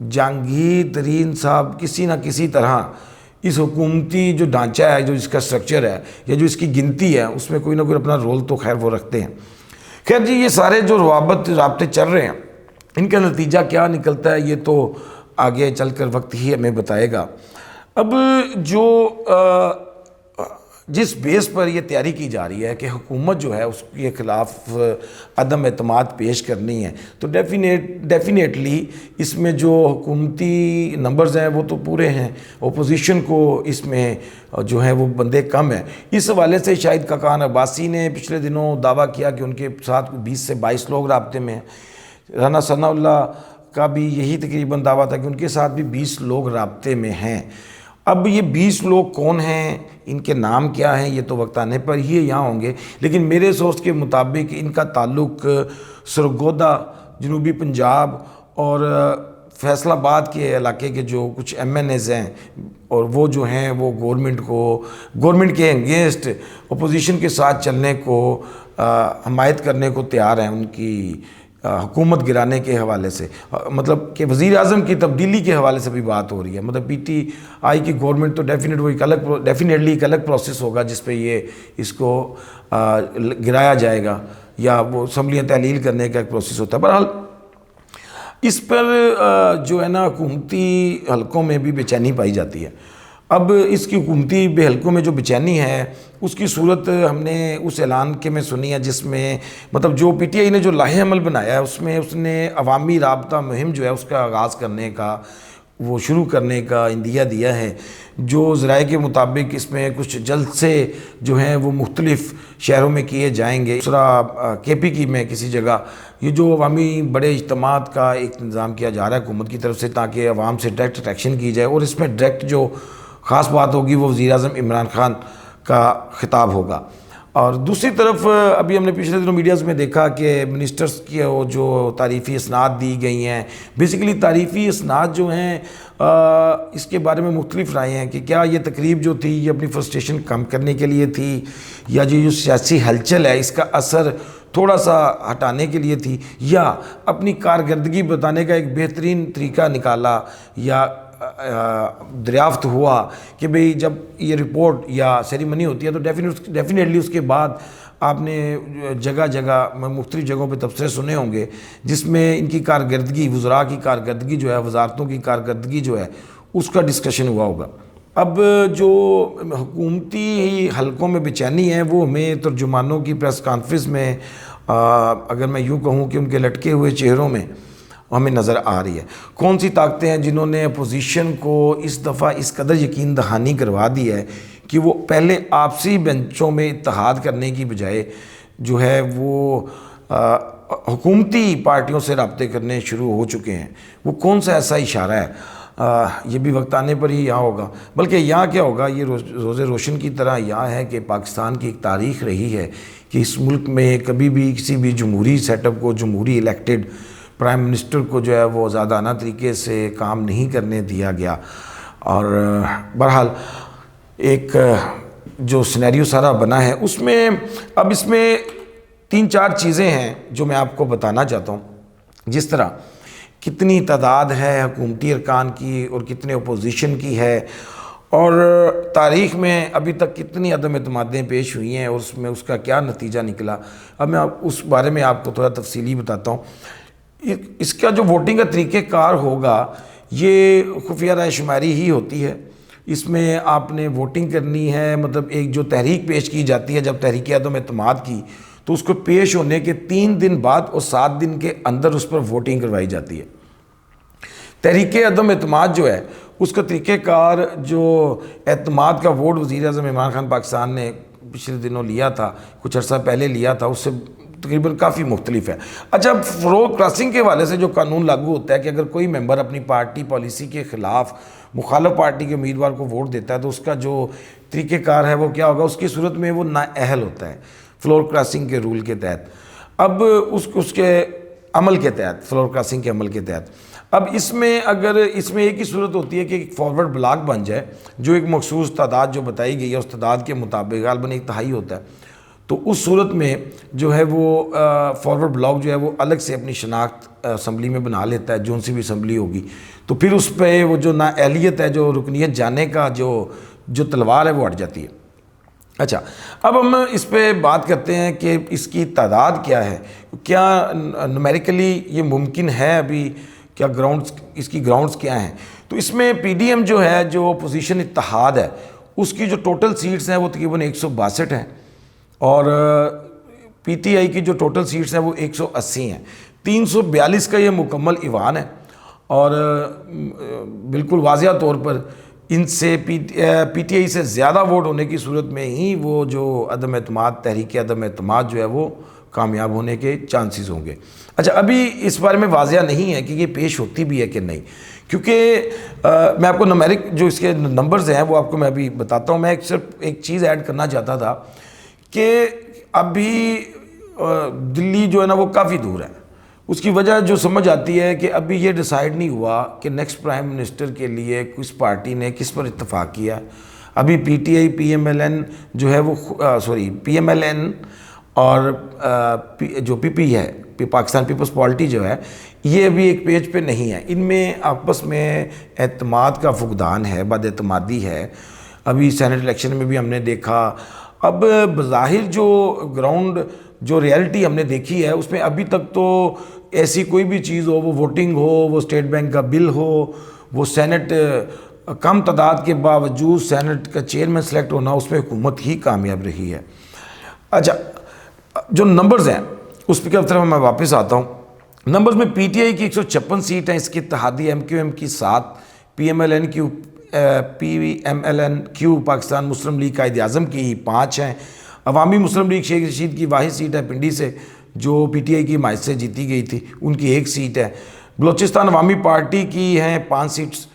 جہانگیر ترین صاحب کسی نہ کسی طرح اس حکومتی جو ڈھانچہ ہے، جو اس کا سٹرکچر ہے یا جو اس کی گنتی ہے، اس میں کوئی نہ کوئی اپنا رول تو خیر وہ رکھتے ہیں۔ خیر جی، یہ سارے جو رابطے چل رہے ہیں، ان کا نتیجہ کیا نکلتا ہے یہ تو آگے چل کر وقت ہی ہمیں بتائے گا۔ اب جو جس بیس پر یہ تیاری کی جا رہی ہے کہ حکومت جو ہے اس کے خلاف عدم اعتماد پیش کرنی ہے، تو ڈیفینیٹلی اس میں جو حکومتی نمبرز ہیں وہ تو پورے ہیں، اپوزیشن کو اس میں جو ہے وہ بندے کم ہیں۔ اس حوالے سے شاہد کاکان عباسی نے پچھلے دنوں دعویٰ کیا کہ ان کے ساتھ 20 سے 22 لوگ رابطے میں ہیں۔ رانا ثناء اللہ کا بھی یہی تقریباً دعویٰ تھا کہ ان کے ساتھ بھی 20 لوگ رابطے میں ہیں۔ اب یہ 20 لوگ کون ہیں، ان کے نام کیا ہیں، یہ تو وقت آنے پر ہی یہاں ہوں گے، لیکن میرے سورس کے مطابق ان کا تعلق سرگودا، جنوبی پنجاب اور فیصل آباد کے علاقے کے جو کچھ ایم این ایز ہیں، اور وہ جو ہیں وہ گورنمنٹ کے انگیسٹ اپوزیشن کے ساتھ چلنے کو حمایت کرنے کو تیار ہیں، ان کی حکومت گرانے کے حوالے سے، مطلب کہ وزیر اعظم کی تبدیلی کے حوالے سے بھی بات ہو رہی ہے۔ مطلب پی ٹی آئی کی گورنمنٹ تو ڈیفینیٹلی ایک الگ پروسیس ہوگا جس پہ اس کو گرایا جائے گا، یا وہ اسمبلیاں تحلیل کرنے کا ایک پروسیس ہوتا ہے۔ بہرحال اس پر جو ہے نا حکومتی حلقوں میں بھی بے چینی پائی جاتی ہے۔ اب اس کی حکومتی حلقوں میں جو بے چینی ہے اس کی صورت ہم نے اس اعلان کے میں سنی ہے، جس میں مطلب جو پی ٹی آئی نے جو لاہ عمل بنایا ہے اس میں اس نے عوامی رابطہ مہم جو ہے اس کا آغاز کرنے کا، وہ شروع کرنے کا اندیہ دیا ہے۔ جو ذرائع کے مطابق اس میں کچھ جلسے جو ہیں وہ مختلف شہروں میں کیے جائیں گے، دوسرا کے پی کی میں کسی جگہ یہ جو عوامی بڑے اجتماعات کا ایک انتظام کیا جا رہا ہے حکومت کی طرف سے، تاکہ عوام سے ڈائریکٹ اٹریکشن کی جائے، اور اس میں ڈائریکٹ جو خاص بات ہوگی وہ وزیر اعظم عمران خان کا خطاب ہوگا۔ اور دوسری طرف ابھی ہم نے پچھلے دنوں میڈیاز میں دیکھا کہ منسٹرز کی جو تعریفی اسناد دی گئی ہیں، بیسیکلی تعریفی اسناد جو ہیں اس کے بارے میں مختلف رائے ہیں کہ کیا یہ تقریب جو تھی یہ اپنی فرسٹریشن کم کرنے کے لیے تھی، یا جو سیاسی ہلچل ہے اس کا اثر تھوڑا سا ہٹانے کے لیے تھی، یا اپنی کارکردگی بتانے کا ایک بہترین طریقہ نکالا یا دریافت ہوا کہ بھئی جب یہ رپورٹ یا سیریمنی ہوتی ہے تو ڈیفینیٹلی اس کے بعد آپ نے جگہ جگہ مختلف جگہوں پہ تبصرے سنے ہوں گے جس میں ان کی کارکردگی، وزراء کی کارکردگی جو ہے، وزارتوں کی کارکردگی جو ہے اس کا ڈسکشن ہوا ہوگا۔ اب جو حکومتی حلقوں میں بے چینی ہے وہ ہمیں ترجمانوں کی پریس کانفرنس میں اگر میں یوں کہوں کہ ان کے لٹکے ہوئے چہروں میں ہمیں نظر آ رہی ہے۔ کون سی طاقتیں ہیں جنہوں نے اپوزیشن کو اس دفعہ اس قدر یقین دہانی کروا دی ہے کہ وہ پہلے آپسی بینچوں میں اتحاد کرنے کی بجائے جو ہے وہ حکومتی پارٹیوں سے رابطے کرنے شروع ہو چکے ہیں۔ وہ کون سا ایسا اشارہ ہے، یہ بھی وقت آنے پر ہی یہاں ہوگا، بلکہ یہاں کیا ہوگا، یہ روز روشن کی طرح یہاں ہے کہ پاکستان کی ایک تاریخ رہی ہے کہ اس ملک میں کبھی بھی کسی بھی جمہوری سیٹ اپ کو، جمہوری الیکٹڈ پرائم منسٹر کو جو ہے وہ آزادانہ طریقے سے کام نہیں کرنے دیا گیا۔ اور بہرحال ایک جو سینیریو سارا بنا ہے اس میں اب اس میں 3-4 چیزیں ہیں جو میں آپ کو بتانا چاہتا ہوں، جس طرح کتنی تعداد ہے حکومتی ارکان کی اور کتنے اپوزیشن کی ہے، اور تاریخ میں ابھی تک کتنی عدم اعتمادیں پیش ہوئی ہیں اور اس میں اس کا کیا نتیجہ نکلا۔ اب میں اس بارے میں آپ کو تھوڑا تفصیلی بتاتا ہوں۔ اس کا جو ووٹنگ کا طریقہ کار ہوگا یہ خفیہ رائے شماری ہی ہوتی ہے۔ اس میں آپ نے ووٹنگ کرنی ہے، مطلب ایک جو تحریک پیش کی جاتی ہے جب تحریک عدم اعتماد کی، تو اس کو پیش ہونے کے 3 دن بعد اور 7 دن کے اندر اس پر ووٹنگ کروائی جاتی ہے۔ تحریک عدم اعتماد جو ہے اس کا طریقہ کار، جو اعتماد کا ووٹ وزیر اعظم عمران خان پاکستان نے پچھلے دنوں لیا تھا، کچھ عرصہ پہلے لیا تھا، اس سے تقریباً کافی مختلف ہے۔ اچھا، فروغ کراسنگ کے حوالے سے جو قانون لاگو ہوتا ہے کہ اگر کوئی ممبر اپنی پارٹی پالیسی کے خلاف مخالف پارٹی کے امیدوار کو ووٹ دیتا ہے تو اس کا جو طریقہ کار ہے وہ کیا ہوگا، اس کی صورت میں وہ نااہل ہوتا ہے فلور کراسنگ کے رول کے تحت۔ اب اس کے عمل کے تحت، فلور کراسنگ کے عمل کے تحت، اب اس میں ایک ہی صورت ہوتی ہے کہ ایک فارورڈ بلاک بن جائے جو ایک مخصوص تعداد جو بتائی گئی ہے اس تعداد کے مطابق غالباً 1 تہائی ہوتا ہے، تو اس صورت میں جو ہے وہ فارورڈ بلاک جو ہے وہ الگ سے اپنی شناخت اسمبلی میں بنا لیتا ہے، جون سی بھی اسمبلی ہوگی، تو پھر اس پہ وہ جو نااہلیت ہے، جو رکنیت جانے کا جو تلوار ہے وہ ہٹ جاتی ہے۔ اچھا، اب ہم اس پہ بات کرتے ہیں کہ اس کی تعداد کیا ہے، کیا نومیریکلی یہ ممکن ہے ابھی، کیا گراؤنڈز، اس کی گراؤنڈز کیا ہیں؟ تو اس میں پی ڈی ایم جو ہے، جو اپوزیشن اتحاد ہے، اس کی جو ٹوٹل سیٹس ہیں وہ تقریباً 162 ہیں، اور پی ٹی آئی کی جو ٹوٹل سیٹس ہیں وہ 180 ہیں۔ 342 کا یہ مکمل ایوان ہے، اور بالکل واضح طور پر ان سے پی ٹی آئی سے زیادہ ووٹ ہونے کی صورت میں ہی وہ جو عدم اعتماد، تحریک عدم اعتماد جو ہے وہ کامیاب ہونے کے چانسز ہوں گے۔ اچھا، ابھی اس بارے میں واضح نہیں ہے کہ یہ پیش ہوتی بھی ہے کہ نہیں، کیونکہ میں آپ کو نومیرک جو اس کے نمبرز ہیں وہ آپ کو میں ابھی بتاتا ہوں۔ میں صرف ایک چیز ایڈ کرنا چاہتا تھا کہ ابھی دلی جو ہے نا وہ کافی دور ہے۔ اس کی وجہ جو سمجھ آتی ہے کہ ابھی یہ ڈیسائیڈ نہیں ہوا کہ نیکسٹ پرائم منسٹر کے لیے کس پارٹی نے کس پر اتفاق کیا۔ ابھی P T I, P M L N جو ہے وہ پی ایم ایل این اور جو پی پی ہے، پاکستان پیپلز پارٹی جو ہے، یہ ابھی ایک پیج پہ نہیں ہے۔ ان میں آپس میں اعتماد کا فقدان ہے، بد اعتمادی ہے۔ ابھی سینٹ الیکشن میں بھی ہم نے دیکھا۔ اب بظاہر جو گراؤنڈ جو ریئلٹی ہم نے دیکھی ہے اس میں ابھی تک تو ایسی کوئی بھی چیز ہو، وہ ووٹنگ ہو، وہ اسٹیٹ بینک کا بل ہو، وہ سینٹ کم تعداد کے باوجود سینٹ کا چیئرمین سلیکٹ ہونا، اس میں حکومت ہی کامیاب رہی ہے۔ اچھا، جو نمبرز ہیں اس کی طرف میں واپس آتا ہوں۔ نمبرز میں پی ٹی آئی کی 156 سیٹ ہیں، اس کی اتحادی ایم کیو ایم کی 7، پی ایم ایل این کیو پاکستان مسلم لیگ قائد اعظم کی 5 ہیں، عوامی مسلم لیگ شیخ رشید کی واحد سیٹ ہے پنڈی سے جو پی ٹی آئی کی حمایت سے جیتی گئی تھی، ان کی 1 سیٹ ہے۔ بلوچستان عوامی پارٹی کی ہیں 5 سیٹس،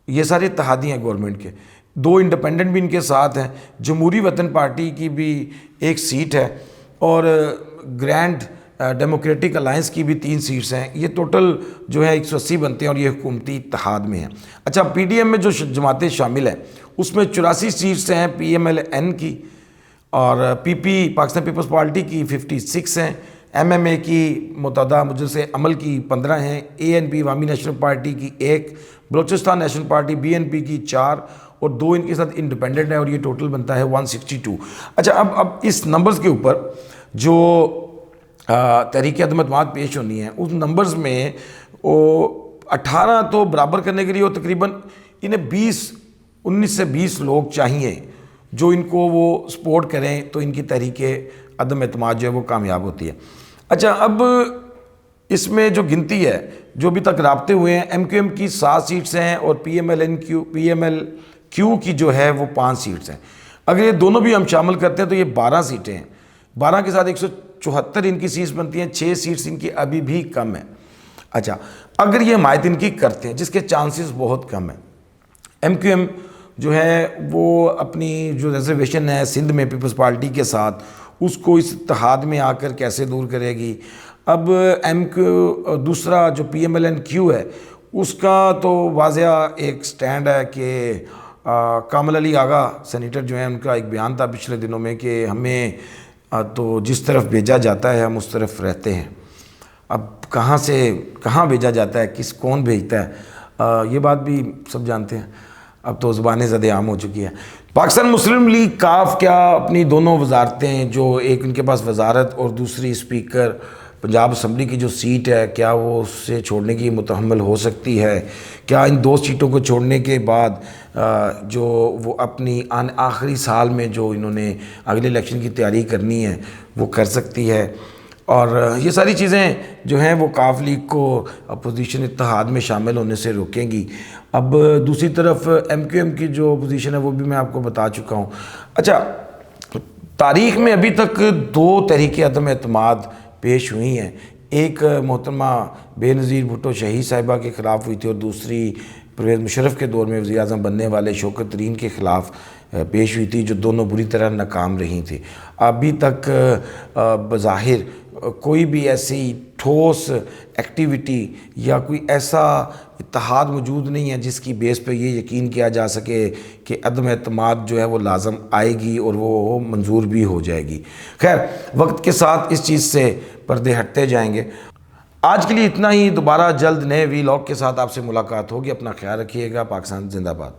یہ سارے اتحادی ہیں گورنمنٹ کے، 2 انڈیپینڈنٹ بھی ان کے ساتھ ہیں۔ جمہوری وطن پارٹی کی بھی 1 سیٹ ہے، اور گرینڈ ڈیموکریٹک الائنس کی بھی 3 سیٹس ہیں۔ یہ ٹوٹل جو ہے 180 بنتے ہیں، اور یہ حکومتی اتحاد میں ہیں۔ اچھا، پی ڈی ایم میں جو جماعتیں شامل ہیں اس میں 84 سیٹس ہیں پی ایم ایل این کی، اور پی پی پاکستان پیپلز پارٹی کی 56 ہیں، ایم ایم اے کی متحدہ مجلس عمل کی 15 ہیں، اے این پی عوامی نیشنل پارٹی کی 1، Balochistan national party B N P کی 4، اور 2 ان کے ساتھ انڈیپینڈنٹ ہیں، اور یہ ٹوٹل بنتا ہے 162۔ اچھا، اب اس نمبرز کے اوپر جو تحریک عدم اعتماد پیش ہونی ہے، اس نمبرز میں 18 تو برابر کرنے کے لیے وہ تقریباً انہیں 19 سے 20 لوگ چاہیے جو ان کو وہ سپورٹ کریں، تو ان کی تحریک عدم اعتماد جو ہے وہ کامیاب ہوتی ہے۔ اچھا، اب اس میں جو گنتی ہے، جو ابھی تک رابطے ہوئے ہیں، ایم کیو ایم کی 7 سیٹس ہیں، اور پی ایم ایل کیو کی جو ہے وہ 5 سیٹس ہیں۔ اگر یہ دونوں بھی ہم شامل کرتے ہیں تو یہ 12 سیٹیں ہیں، 12 کے ساتھ 174 ان کی سیٹس بنتی ہیں، 6 سیٹس ان کی ابھی بھی کم ہیں۔ اچھا، اگر یہ حمایت ان کی کرتے ہیں، جس کے چانسز بہت کم ہیں، ایم کیو ایم جو ہے وہ اپنی جو ریزرویشن ہے سندھ میں پیپلز پارٹی کے ساتھ، اس کو اس اتحاد میں آ کر کیسے دور کرے گی؟ اب دوسرا جو پی ایم ایل این کیو ہے، اس کا تو واضح ایک سٹینڈ ہے کہ کامل علی آغا سینیٹر جو ہیں، ان کا ایک بیان تھا پچھلے دنوں میں کہ ہمیں تو جس طرف بھیجا جاتا ہے ہم اس طرف رہتے ہیں۔ اب کہاں سے کہاں بھیجا جاتا ہے، کون بھیجتا ہے، یہ بات بھی سب جانتے ہیں، اب تو زبانیں زد عام ہو چکی ہے۔ پاکستان مسلم لیگ کاف کیا اپنی دونوں وزارتیں، جو ایک ان کے پاس وزارت اور دوسری اسپیکر پنجاب اسمبلی کی جو سیٹ ہے، کیا وہ اس سے چھوڑنے کی متحمل ہو سکتی ہے؟ کیا ان 2 سیٹوں کو چھوڑنے کے بعد جو وہ اپنی آخری سال میں جو انہوں نے اگلے الیکشن کی تیاری کرنی ہے وہ کر سکتی ہے؟ اور یہ ساری چیزیں جو ہیں وہ کاف لیگ کو اپوزیشن اتحاد میں شامل ہونے سے روکیں گی۔ اب دوسری طرف ایم کیو ایم کی جو اپوزیشن ہے وہ بھی میں آپ کو بتا چکا ہوں۔ اچھا، تاریخ میں ابھی تک 2 تحریک عدم اعتماد پیش ہوئی ہیں، ایک محترمہ بے نظیر بھٹو شہید صاحبہ کے خلاف ہوئی تھی، اور دوسری پرویز مشرف کے دور میں وزیر اعظم بننے والے شوکت ترین کے خلاف پیش ہوئی تھی، جو دونوں بری طرح ناکام رہی تھیں۔ ابھی تک بظاہر کوئی بھی ایسی ٹھوس ایکٹیویٹی یا کوئی ایسا اتحاد موجود نہیں ہے جس کی بیس پہ یہ یقین کیا جا سکے کہ عدم اعتماد جو ہے وہ لازم آئے گی اور وہ منظور بھی ہو جائے گی۔ خیر، وقت کے ساتھ اس چیز سے پردے ہٹتے جائیں گے۔ آج کے لیے اتنا ہی، دوبارہ جلد نئے ویلاگ کے ساتھ آپ سے ملاقات ہوگی۔ اپنا خیال رکھیے گا۔ پاکستان زندہ باد۔